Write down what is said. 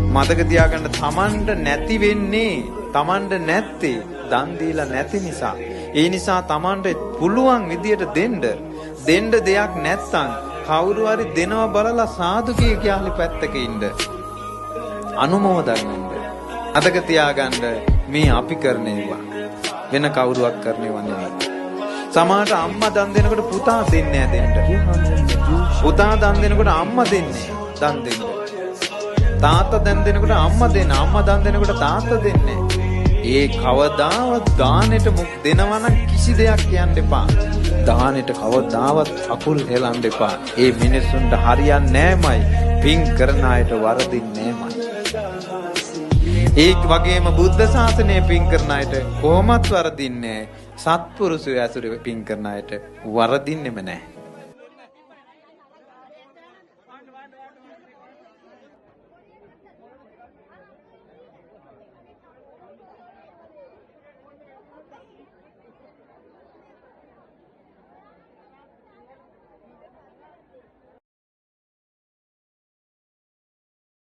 මතක තියාගන්න තමන්ට නැති වෙන්නේ තමන්ට නැත්තේ දන් දීලා නැති නිසා. ඒ නිසා තමන්ට පුළුවන් විදියට දෙන්න දෙයක් නැත්තම් කවුරු හරි දෙනවා බලලා සාදු කියලා පැත්තක ඉන්න. අනුමෝදන් වෙන්න. මතක තියාගන්න මේ අපි කරනේවා වෙන කවුරුවක් කරනේව නෙවෙයි. සමහරට අම්මා දන් දෙනකොට පුතා දෙන්නේ නැහැ දෙන්න. පුතා දන් දෙනකොට අම්මා දෙන්නේ දන් දෙන්න. තාත්තා දන් දෙනකොට අම්මා දෙන්න. අම්මා දන් දෙනකොට තාත්තා දෙන්නේ. ඒ කවදාවත් දානෙට මුක් දෙනවා නම් කිසි දෙයක් කියන්න එපා. දානෙට කවදාවත් අකුල් හෙලන්න එපා. ඒ මිනිස්සුන්ට හරියන්නේ නැමයි. පින් කරන අයට වරදින්නේ නැමයි. ඒක වගේම බුද්ධ ශාසනය පින් කරන අයට කොහොමත් වරදින්නේ නැහැ. සත්පුරුෂය ඇසුරේ පින් කරන අයට වරදින්නෙම නැහැ.